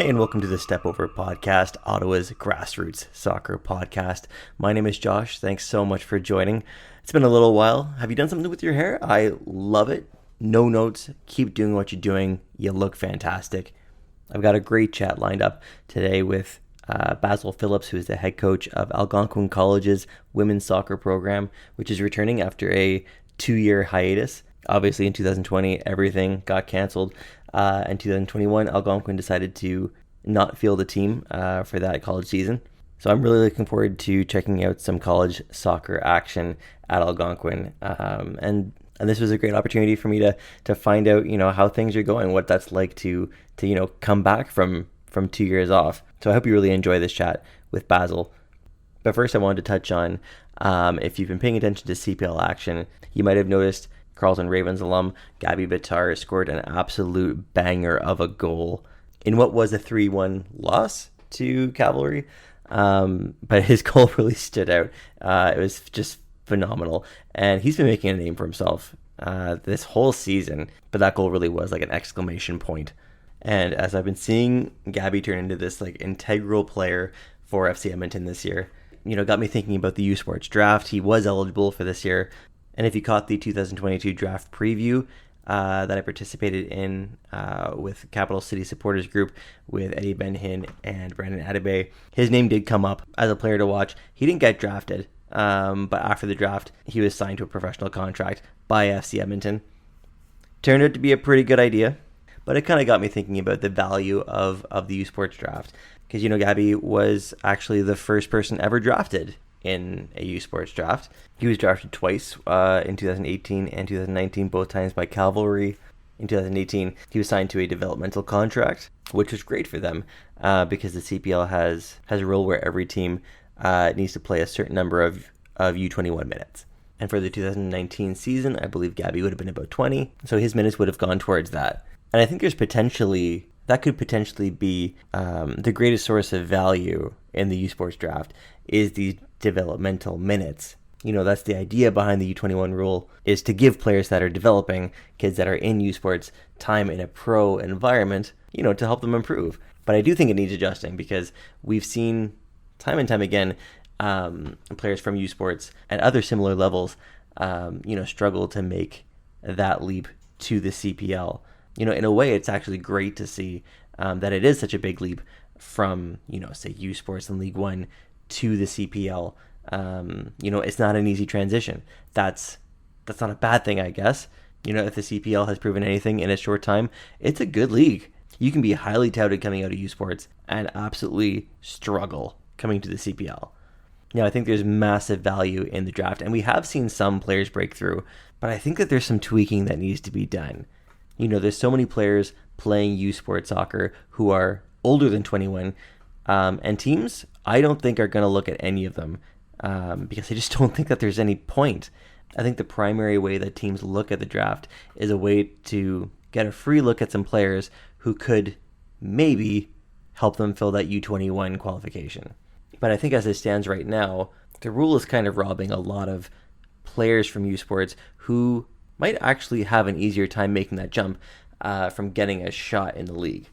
Hey, and welcome to the Stepover podcast, Ottawa's grassroots soccer podcast. My name is Josh. Thanks so much for joining. It's been a little while. Have you done something with your hair? I love it. No notes. Keep doing what you're doing. You look fantastic. I've got a great chat lined up today with Basil Phillips, who is the head coach of Algonquin College's women's soccer program, which is returning after a 2-year hiatus. Obviously, in 2020, everything got canceled. In 2021, Algonquin decided to not field a team for that college season. So I'm really looking forward to checking out some college soccer action at Algonquin. And this was a great opportunity for me to find out, how things are going, what that's like to come back from 2 years off. So I hope you really enjoy this chat with Basil. But first, I wanted to touch on, if you've been paying attention to CPL action, you might have noticed Carleton Ravens alum Gaby Bitar scored an absolute banger of a goal in what was a 3-1 loss to Cavalry. But his goal really stood out. It was just phenomenal. And he's been making a name for himself this whole season. But that goal really was like an exclamation point. And as I've been seeing Gaby turn into this like integral player for FC Edmonton this year, got me thinking about the USports draft. He was eligible for this year. And if you caught the 2022 draft preview that I participated in with Capital City Supporters Group with Eddie Benhin and Brandon Adebayo, his name did come up as a player to watch. He didn't get drafted, but after the draft, he was signed to a professional contract by FC Edmonton. Turned out to be a pretty good idea, but it kind of got me thinking about the value of the USports draft. Because, Gaby was actually the first person ever drafted in a USports draft. He was drafted twice in 2018 and 2019, both times by Cavalry. In 2018, he was signed to a developmental contract, which was great for them because the CPL has a rule where every team needs to play a certain number of U21 minutes. And for the 2019 season, I believe Gaby would have been about 20, so his minutes would have gone towards that. And I think that could potentially be the greatest source of value in the USports draft is the developmental minutes. That's the idea behind the U21 rule, is to give players that are developing, kids that are in USports, time in a pro environment, to help them improve. But I do think it needs adjusting because we've seen time and time again players from USports at other similar levels, struggle to make that leap to the CPL. In a way, it's actually great to see that it is such a big leap from, say, USports and League One to the CPL. It's not an easy transition. That's not a bad thing, I guess. If the CPL has proven anything in a short time, it's a good league. You can be highly touted coming out of USports and absolutely struggle coming to the CPL. I think there's massive value in the draft, and we have seen some players break through, but I think that there's some tweaking that needs to be done. There's so many players playing USports soccer who are older than 21, and teams, I don't think, are going to look at any of them because I just don't think that there's any point. I think the primary way that teams look at the draft is a way to get a free look at some players who could maybe help them fill that U21 qualification. But I think as it stands right now, the rule is kind of robbing a lot of players from USports who might actually have an easier time making that jump from getting a shot in the league.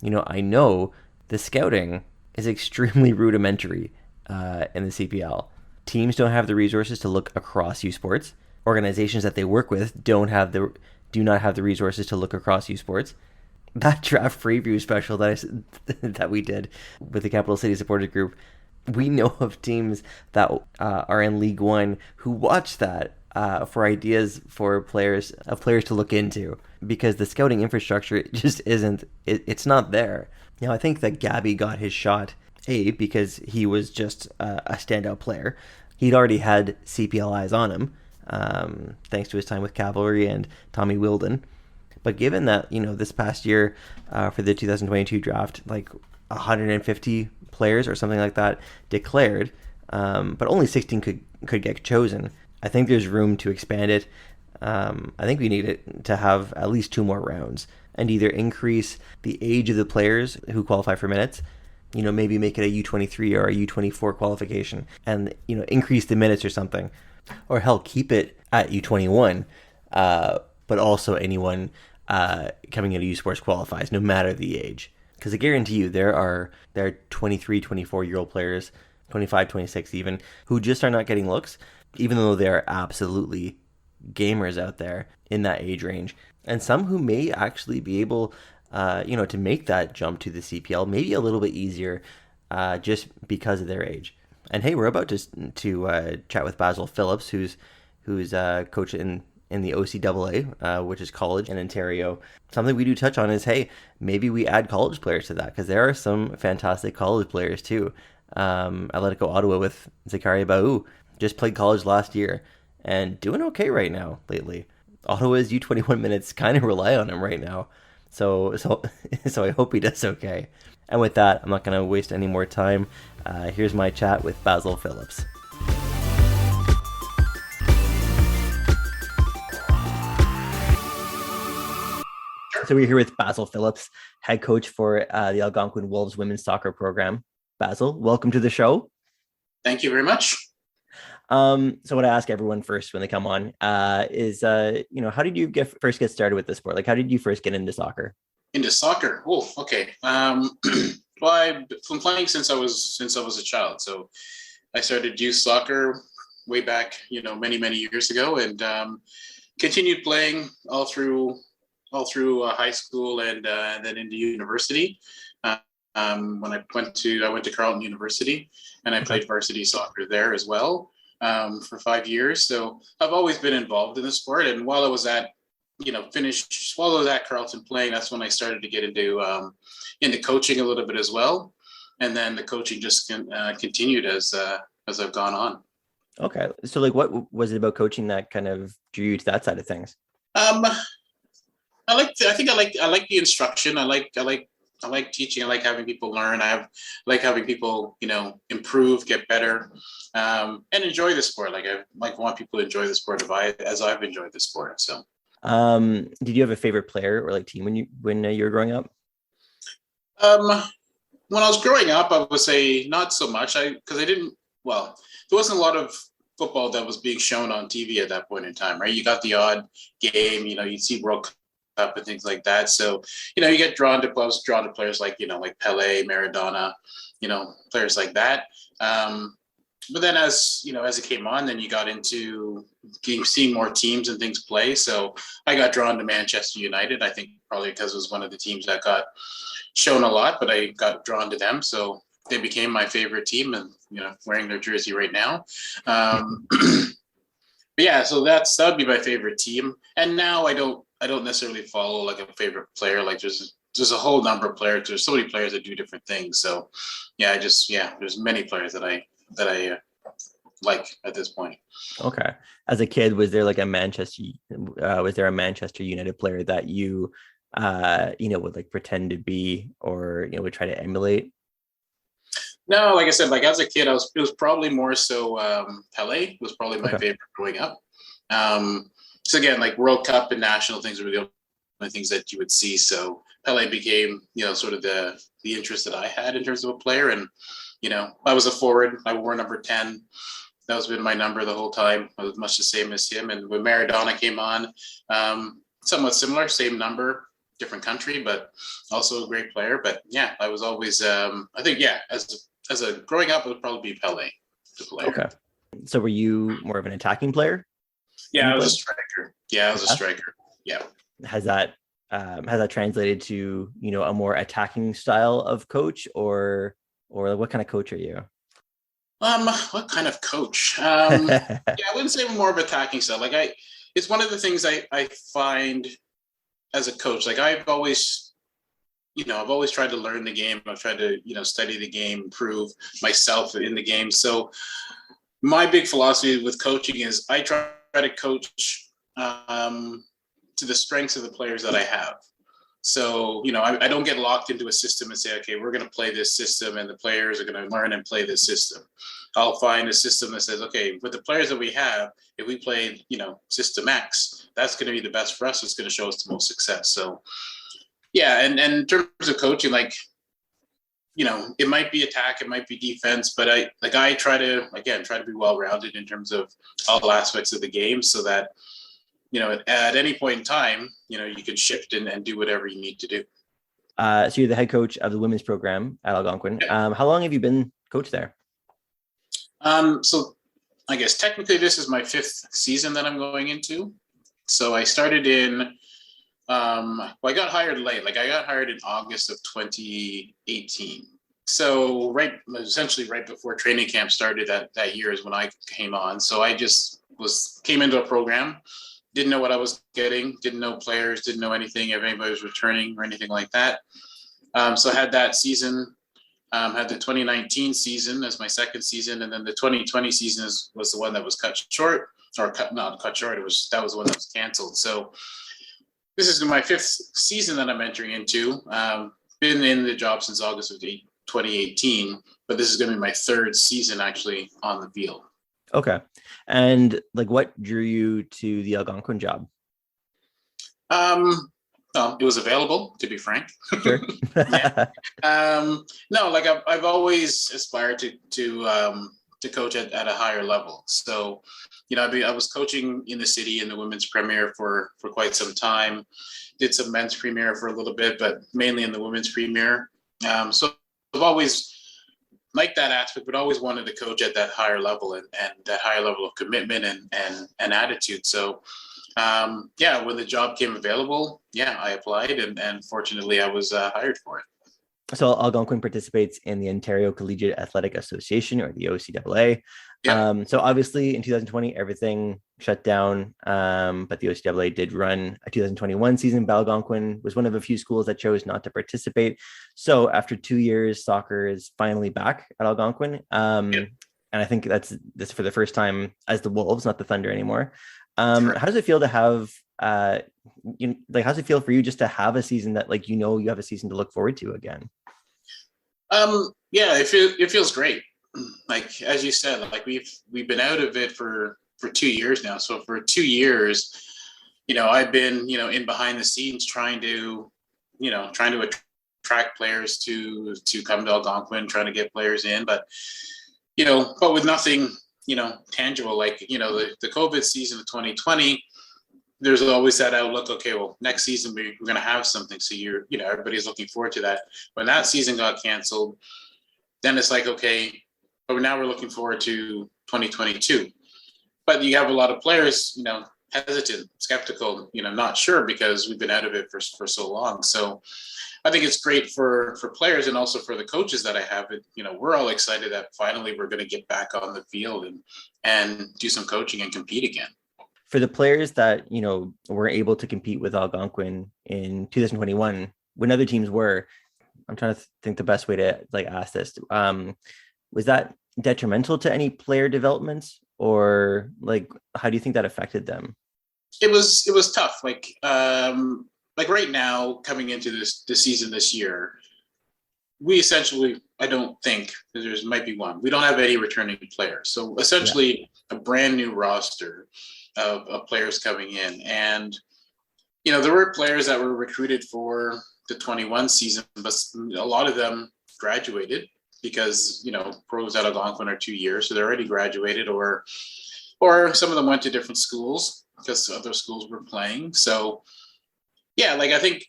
I know the scouting is extremely rudimentary in the CPL. Teams don't have the resources to look across USports. Organizations that they work with do not have the resources to look across USports. That draft preview special that we did with the Capital City Supporters Group, we know of teams that are in League One who watch that for ideas for players to look into, because the scouting infrastructure just isn't. It's not there. I think that Gaby got his shot because he was just a standout player. He'd already had CPL eyes on him, thanks to his time with Cavalry and Tommy Wilden. But given that this past year for the 2022 draft, like 150 players or something like that declared, but only 16 could get chosen. I think there's room to expand it. I think we need it to have at least 2 more rounds and either increase the age of the players who qualify for minutes, maybe make it a U23 or a U24 qualification and, increase the minutes or something. Or hell, keep it at U21, but also anyone coming into USports qualifies, no matter the age. Because I guarantee you there are 23, 24-year-old players, 25, 26 even, who just are not getting looks, even though they are absolutely gamers out there in that age range. And some who may actually be able, to make that jump to the CPL maybe a little bit easier just because of their age. And hey, we're about to chat with Basil Phillips, who's coach in the OCAA, which is college in Ontario. Something we do touch on is, hey, maybe we add college players to that, because there are some fantastic college players too. Atletico Ottawa with Zakaria Baou just played college last year and doing okay right now lately. Ottawa's U21 minutes kind of rely on him right now. So I hope he does okay. And with that, I'm not going to waste any more time. Here's my chat with Basil Phillips. So we're here with Basil Phillips, head coach for the Algonquin Wolves women's soccer program. Basil, welcome to the show. Thank you very much. So what I ask everyone first when they come on is, how did you first get started with the sport? Like, how did you first get into soccer? Into soccer? Oh, okay. Well, I've been playing since I was a child. So I started youth soccer way back, many years ago, and continued playing all through high school and then into university. When I went to Carleton University, and I played varsity soccer there as well for 5 years. So I've always been involved in the sport. And while I was at Carleton playing, that's when I started to get into coaching a little bit as well. And then the coaching just continued as I've gone on. Okay. So like, what was it about coaching that kind of drew you to that side of things? I like the instruction. I like teaching. I like having people learn. I like having people, improve, get better, and enjoy the sport. I want people to enjoy the sport as I've enjoyed the sport. So, did you have a favorite player or like team when you were growing up? When I was growing up, I would say not so much. There wasn't a lot of football that was being shown on TV at that point in time, right? You got the odd game, you'd see World Cup and things like that. So, you get drawn to players like Pele, Maradona, players like that. But then as it came on, then you got into seeing more teams and things play. So I got drawn to Manchester United. I think probably because it was one of the teams that got shown a lot, but I got drawn to them. So they became my favorite team, and, wearing their jersey right now. But yeah, so that would be my favorite team. And now I don't necessarily follow like a favorite player. Like there's a whole number of players. There's so many players that do different things. So yeah, there's many players that I like at this point. Okay. As a kid, was there like a Manchester United player that you would like pretend to be, or would try to emulate? No, like I said, like as a kid, it was probably more so Pele was probably my favorite growing up. So again, like World Cup and national things were the only things that you would see. So Pele became, sort of the interest that I had in terms of a player. And, I was a forward. I wore number 10. That's been my number the whole time. I was much the same as him. And when Maradona came on, somewhat similar, same number, different country, but also a great player. But yeah, I was always, I think, yeah, as a growing up, it would probably be Pele, the player. Okay. So were you more of an attacking player? Yeah, I was a striker. Yeah, I was a striker. Yeah. Has that translated to, a more attacking style of coach, or what kind of coach are you? What kind of coach? Yeah, I wouldn't say more of attacking style. It's one of the things I find as a coach. Like I've always tried to learn the game. I've tried to, study the game, improve myself in the game. So my big philosophy with coaching is I try to coach to the strengths of the players that I have. So, I don't get locked into a system and say, okay, we're going to play this system and the players are going to learn and play this system. I'll find a system that says, okay, with the players that we have, if we play, system X, that's going to be the best for us. It's going to show us the most success. So, yeah. And in terms of coaching, it might be attack, it might be defense, but I try to be well-rounded in terms of all aspects of the game so that, at any point in time, you can shift and do whatever you need to do. So you're the head coach of the women's program at Algonquin. Yeah. How long have you been coach there? So I guess technically this is my 5th season that I'm going into. So I started in, well, I got hired late. Like I got hired in August of 2018. So essentially right before training camp started that year is when I came on. So I just came into a program, didn't know what I was getting, didn't know players, didn't know anything if anybody was returning or anything like that. So I had that season. Had the 2019 season as my 2nd season, and then the 2020 season was the one that was cut short, or not cut short. That was the one that was canceled. So this is my 5th season that I'm entering into. Been in the job since August of 2018, but this is going to be my 3rd season actually on the field. Okay, and like, what drew you to the Algonquin job? Well, it was available, to be frank. Sure. Yeah. No, like I've always aspired to coach at a higher level. So, I was coaching in the city in the women's premier for quite some time. Did some men's premier for a little bit, but mainly in the women's premier. So I've always liked that aspect, but always wanted to coach at that higher level and that higher level of commitment and attitude. So when the job came available, I applied and fortunately I was hired for it. So Algonquin participates in the Ontario Collegiate Athletic Association, or the OCAA. Yeah. So obviously in 2020, everything shut down, but the OCAA did run a 2021 season. Algonquin was one of a few schools that chose not to participate. So after 2 years, soccer is finally back at Algonquin. And I think that's for the first time as the Wolves, not the Thunder anymore. How does it feel to have how does it feel for you just to have a season that you have a season to look forward to again? It feels great. Like as you said, like we've been out of it for 2 years now. So for 2 years, I've been in behind the scenes trying to attract players to come to Algonquin, trying to get players in, but with nothing tangible. Like the COVID season of 2020, there's always that outlook, okay, well, next season we're going to have something. So everybody's looking forward to that. When that season got canceled, then it's like, okay, but now we're looking forward to 2022. But you have a lot of players, hesitant, skeptical, not sure because we've been out of it for so long. So I think it's great for players and also for the coaches that I have. We're all excited that finally we're going to get back on the field and do some coaching and compete again. For the players that, were able to compete with Algonquin in 2021, when other teams were, I'm trying to think the best way to ask this. Was that detrimental to any player developments, or how do you think that affected them? It was tough. Like right now, coming into this season this year, we essentially, I don't think there might be one. We don't have any returning players. So essentially a brand new roster of players coming in. And, there were players that were recruited for the 21 season, but a lot of them graduated because, pros at Algonquin are 2 years. So they're already graduated or some of them went to different schools because other schools were playing. So I think,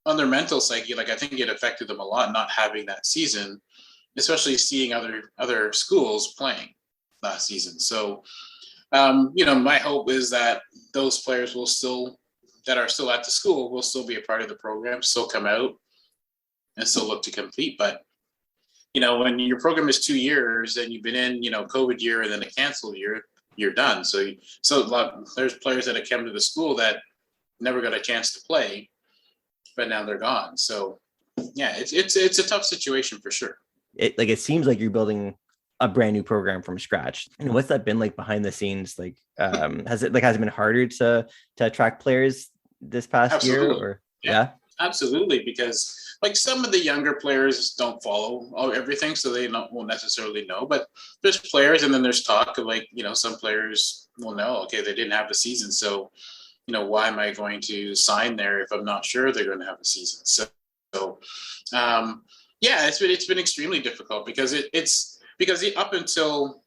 on their mental psyche, I think it affected them a lot not having that season, especially seeing other schools playing last season. So, my hope is that those players that are still at the school will still be a part of the program, still come out and still look to compete. But, when your program is 2 years and you've been in, COVID year and then a canceled year, you're done. So there's players that have come to the school that never got a chance to play, but now they're gone. So it's a tough situation for sure. It seems like you're building a brand new program from scratch. And what's that been like behind the scenes? Has it been harder to attract players this past year? Or yeah, absolutely. Because some of the younger players don't follow everything, so they won't necessarily know. But there's players, and then there's talk of some players will know, okay, they didn't have a season, so why am I going to sign there if I'm not sure they're going to have a season? So it's been extremely difficult because up until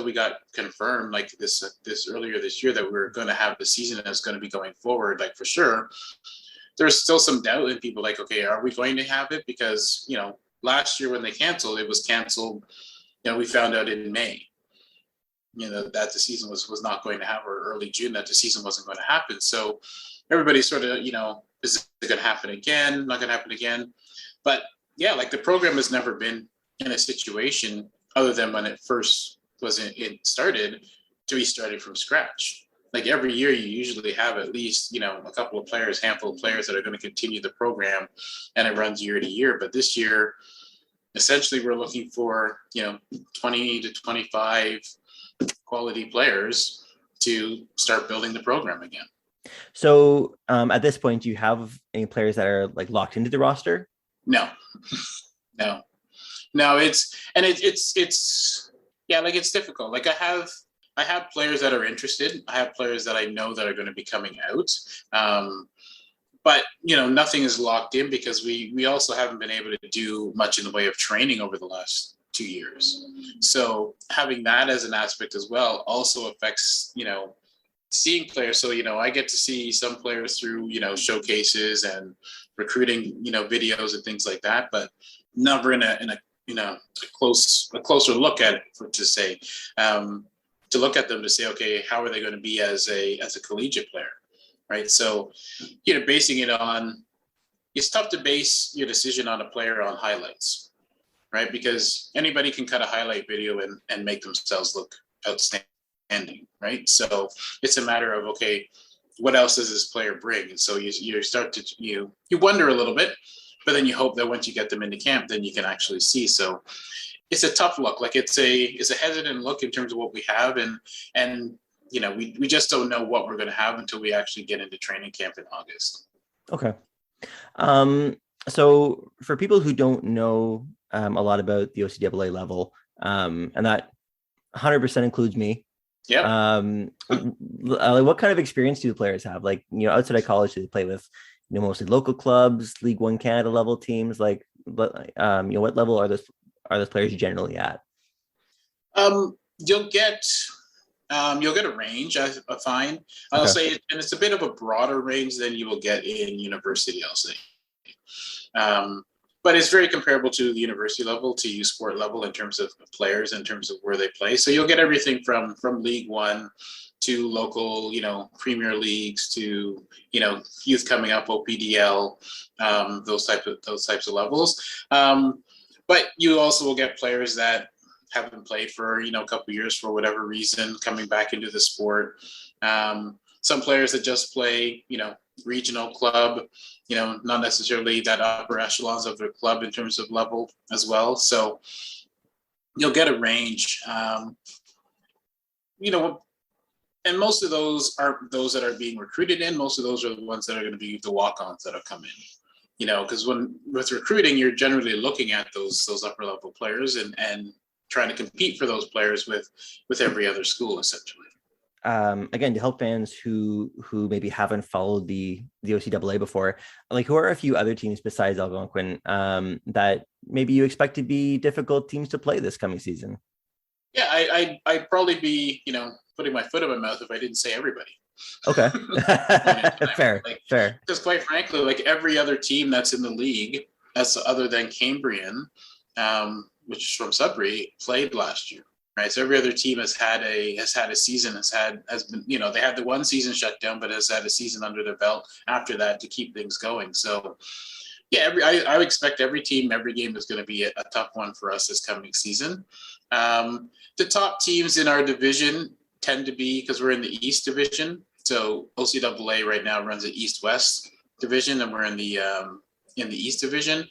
we got confirmed this earlier this year that we were going to have the season that's going to be going forward, for sure, there's still some doubt in people like, okay, are we going to have it? Because, last year when they canceled, it was canceled. We found out in May, that the season was not going to happen, or early June that the season wasn't going to happen. So everybody sort of, is it going to happen again? Not going to happen again. But yeah, like the program has never been in a situation other than when it first it started to be started from scratch. Like every year you usually have at least, a couple of players, handful of players that are going to continue the program, and it runs year to year. But this year, essentially we're looking for, 20 to 25 quality players to start building the program again. So at this point, do you have any players that are like locked into the roster? No. It's yeah, like it's difficult. Like I have players that are interested. I have players that I know that are going to be coming out. But nothing is locked in because we also haven't been able to do much in the way of training over the last 2 years. So having that as an aspect as well also affects, seeing players. So, I get to see some players through, showcases and recruiting, videos and things like that, but never in a closer look at it to look at them to say, okay, how are they going to be as a collegiate player? Right. So, basing it on, it's tough to base your decision on a player on highlights, right? Because anybody can cut a highlight video and make themselves look outstanding, right? So it's a matter of, okay, what else does this player bring? And so you start to, you wonder a little bit, but then you hope that once you get them into camp, then you can actually see. So it's a tough look. Like it's a hesitant look in terms of what we have. And we just don't know what we're going to have until we actually get into training camp in August. Okay. So for people who don't know a lot about the OCAA level, and that 100% includes me. Yeah. What kind of experience do the players have? Like, outside of college, do they play with, mostly local clubs, League One Canada level teams? Like, what level are those players generally at? You'll get a range, I find. I'll say, and it's a bit of a broader range than you will get in university, I'll say. But it's very comparable to the university level, to USports level in terms of players, in terms of where they play. So you'll get everything from League One to local, Premier Leagues to, youth coming up, OPDL, those types of levels. But you also will get players that haven't played for, a couple of years for whatever reason, coming back into the sport. Some players that just play, regional club, not necessarily that upper echelons of their club in terms of level as well. So you'll get a range, and most of those aren't those that are being recruited in. Most of those are the ones that are going to be the walk-ons that have come in, because with recruiting, you're generally looking at those upper level players and trying to compete for those players with every other school, essentially. Again, to help fans who maybe haven't followed the OCAA before, like, who are a few other teams besides Algonquin that maybe you expect to be difficult teams to play this coming season? Yeah, I'd probably be, putting my foot in my mouth if I didn't say everybody. Okay. Fair. Because quite frankly, like every other team that's in the league, that's other than Cambrian, which is from Sudbury, played last year. Right, so every other team has had a season, has been, they had the one season shut down, but has had a season under their belt after that to keep things going. So, yeah, I would expect every team, every game is going to be a tough one for us this coming season. The top teams in our division tend to be, because we're in the East Division, so OCAA right now runs an East-West division, and we're in the East Division.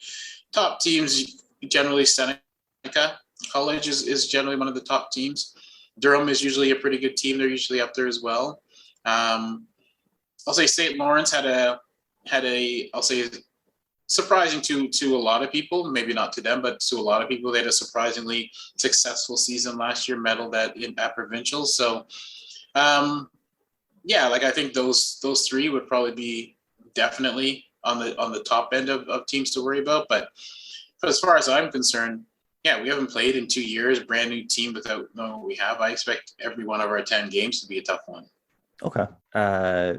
Top teams generally Seneca College is generally one of the top teams. Durham is usually a pretty good team. They're usually up there as well. I'll say St. Lawrence had a I'll say surprising to a lot of people, maybe not to them, but to a lot of people, they had a surprisingly successful season last year, medaled at provincials. So yeah, like I think those three would probably be definitely on the top end of teams to worry about. But as far as I'm concerned, yeah, we haven't played in 2 years, brand new team without knowing what we have. I expect every one of our 10 games to be a tough one. Okay.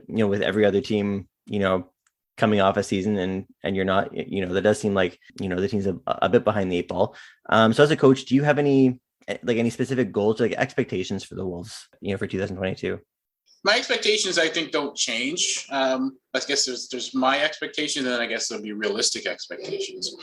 With every other team, coming off a season and you're not, that does seem like, the team's a bit behind the eight ball. So as a coach, do you have any specific goals, like expectations for the Wolves, for 2022? My expectations, I think, don't change. I guess there's my expectations, and then I guess there'll be realistic expectations.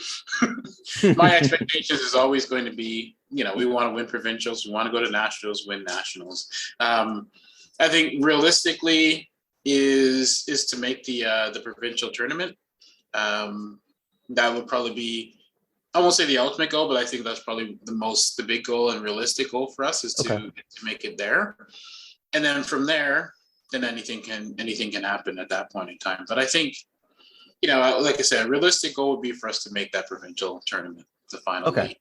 My expectations is always going to be, we want to win provincials, we want to go to nationals, win nationals. I think realistically is to make the provincial tournament. That would probably be, I won't say the ultimate goal, but I think that's probably the big goal and realistic goal for us is to make it there. And then from there, then anything can happen at that point in time. But I think, like I said, a realistic goal would be for us to make that provincial tournament, the final. Okay.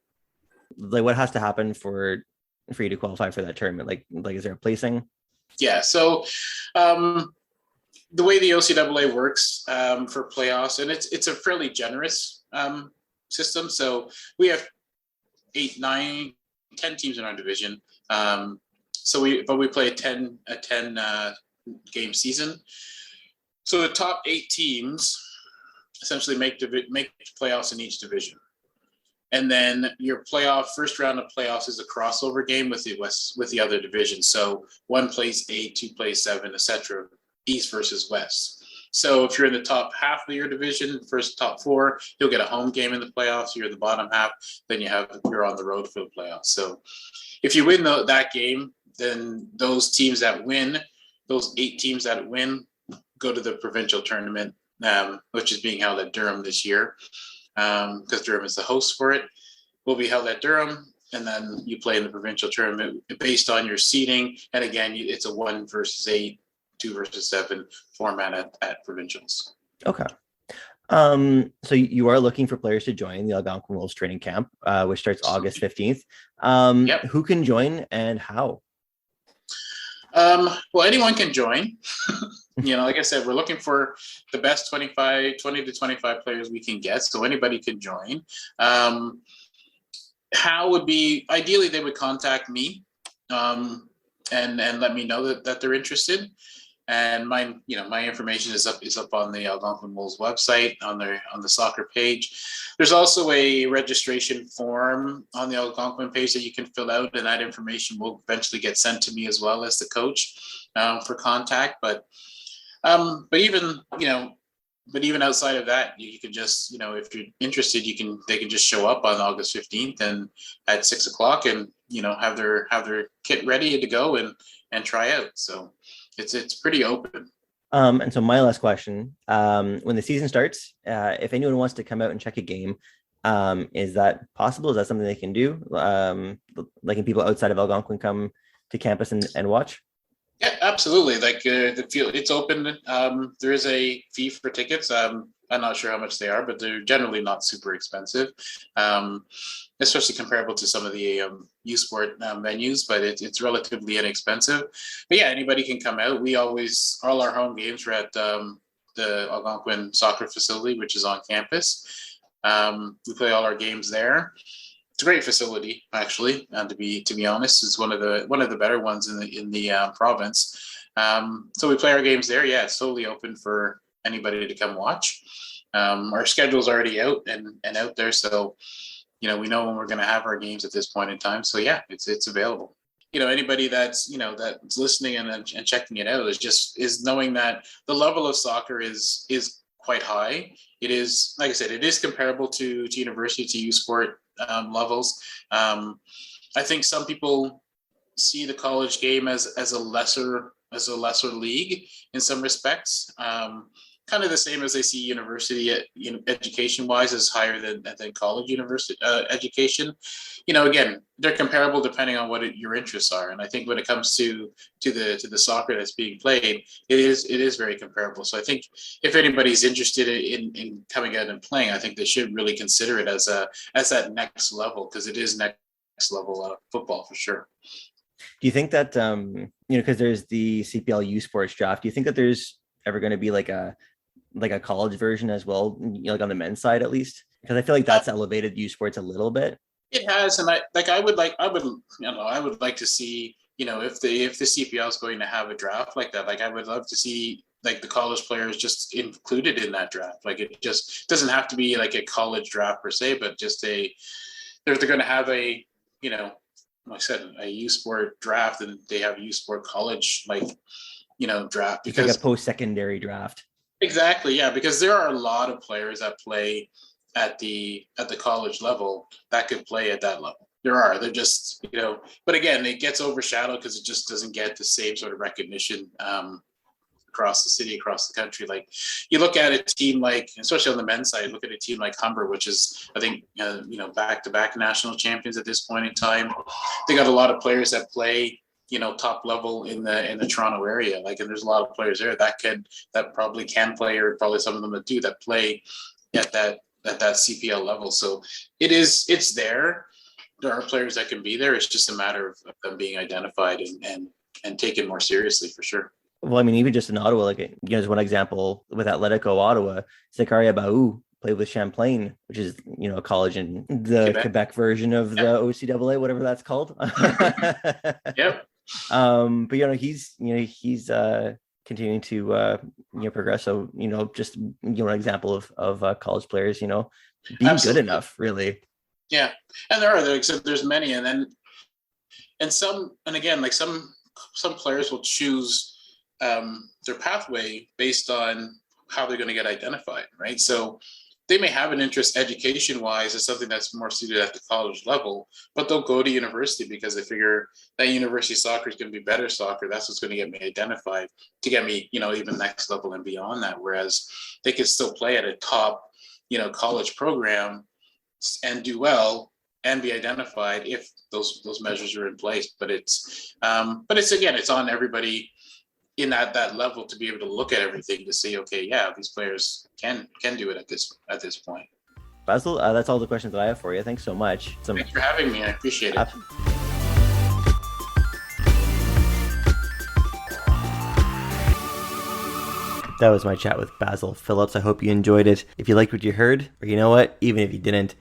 Like what has to happen for you to qualify for that tournament? Like is there a placing? Yeah. So the way the OCAA works for playoffs, and it's a fairly generous system. So we have 8, 9, 10 teams in our division. So we play a 10 game season. So the top 8 teams essentially make the playoffs in each division. And then your first round of playoffs is a crossover game with the other divisions. So 1 plays 8, 2 plays 7, etc. East versus West. So if you're in the top half of your division, first top 4, you'll get a home game in the playoffs. You're in the bottom half, then you're on the road for the playoffs. So if you win that game, then those teams that win, those 8 teams that win, go to the provincial tournament, which is being held at Durham this year, because Durham is the host for it. Will be held at Durham, and then you play in the provincial tournament based on your seeding. And again, it's a 1 versus 8, 2 versus 7 format at provincials. Okay. So you are looking for players to join the Algonquin Wolves training camp, which starts August 15th. Yep. Who can join and how? Well, anyone can join. Like I said, we're looking for the best 20 to 25 players we can get. So anybody can join. How would be, ideally they would contact me and let me know that they're interested. And my information is up on the Algonquin Wolves website on the soccer page. There's also a registration form on the Algonquin page that you can fill out, and that information will eventually get sent to me as well as the coach for contact. But even outside of that, you can just, if you're interested, they can just show up on August 15th and at 6:00 and have their kit ready to go and try out. So it's pretty open. And so my last question, when the season starts, if anyone wants to come out and check a game, is that possible? Is that something they can do? Like, can people outside of Algonquin come to campus and watch? Yeah, absolutely. Like the field, it's open. There is a fee for tickets. I'm not sure how much they are, but they're generally not super expensive, especially comparable to some of the USports venues. But it's relatively inexpensive. But yeah, anybody can come out. All our home games are at the Algonquin soccer facility, which is on campus. We play all our games there. It's a great facility, actually. To be honest, it's one of the better ones in the province. So we play our games there. Yeah, it's totally open for anybody to come watch. Our schedule's already out and out there, so we know when we're going to have our games at this point in time. So yeah, it's available. Anybody that's that's listening and checking it out is knowing that the level of soccer is quite high. It is, like I said, it is comparable to university, to USports levels. I think some people see the college game as a lesser league in some respects. Kind of the same as they see university education wise is higher than college university education. Again, they're comparable depending on what your interests are. And I think when it comes to the soccer that's being played, it is very comparable. So I think if anybody's interested in coming out and playing, I think they should really consider it as that next level, because it is next level football for sure. Do you think that because there's the CPL USports draft, do you think that there's ever going to be like a college version as well, like on the men's side at least? Because I feel like that's elevated USports a little bit. It has, and I would like to see, if the CPL is going to have a draft like that, like I would love to see like the college players just included in that draft. Like it just doesn't have to be like a college draft per se, but just they're going to have a, like I said, a U Sport draft, and they have U Sport college, draft. Because it's like a post-secondary draft. Exactly. Yeah. Because there are a lot of players that play at the college level that could play at that level. They're just, but again, it gets overshadowed because it just doesn't get the same sort of recognition across the city, across the country. Like you look at a team like, especially on the men's side, look at a team like Humber, which is, I think, back-to-back national champions at this point in time. They got a lot of players that play, top level in the Toronto area. Like, and there's a lot of players there that probably can play, or probably some of them that do, that play at that CPL level. So it's there. There are players that can be there. It's just a matter of them being identified and taken more seriously, for sure. Well, I mean, even just in Ottawa, like, as one example with Atletico Ottawa, Zakaria Baou played with Champlain, which is, a college in the Quebec version of the OCAA, whatever that's called. Yep. But he's continuing to progress. So just an example of college players being Absolutely. Good enough, really. Yeah, and there's many, and again, like some players will choose their pathway based on how they're going to get identified, right? So they may have an interest education-wise in something that's more suited at the college level, but they'll go to university because they figure that university soccer is going to be better soccer. That's what's going to get me identified, to get me, even next level and beyond that. Whereas they could still play at a top, college program and do well and be identified if those measures are in place. But it's again, it's on everybody in that level to be able to look at everything to say, okay, yeah, these players can do it at this point. Basil, that's all the questions that I have for you. Thanks so much. Thanks for having me. I appreciate it. That was my chat with Basil Phillips. I hope you enjoyed it. If you liked what you heard, or you know what, even if you didn't,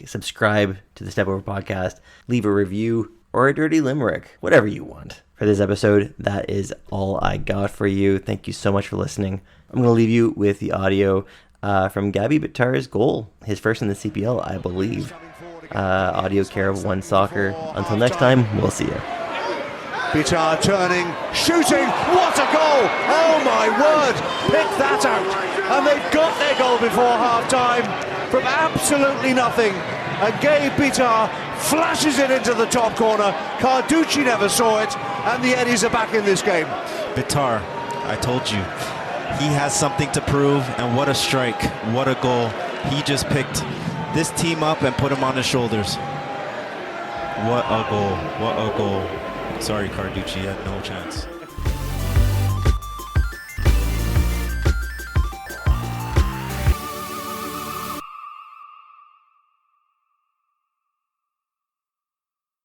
subscribe to the Stepover podcast, leave a review or a dirty limerick, whatever you want. For this episode, that is all I got for you. Thank you so much for listening. I'm going to leave you with the audio from Gaby Bitar's goal, his first in the CPL, I believe. Audio care of One Soccer. Until next time, we'll see you. Bitar turning, shooting, what a goal! Oh my word, pick that out! And they've got their goal before half-time from absolutely nothing. And Gaby Bitar flashes it into the top corner. Carducci never saw it, and the Eddies are back in this game. Bitar, I told you, he has something to prove, and what a strike, what a goal. He just picked this team up and put him on his shoulders. What a goal, what a goal. Sorry, Carducci, had no chance.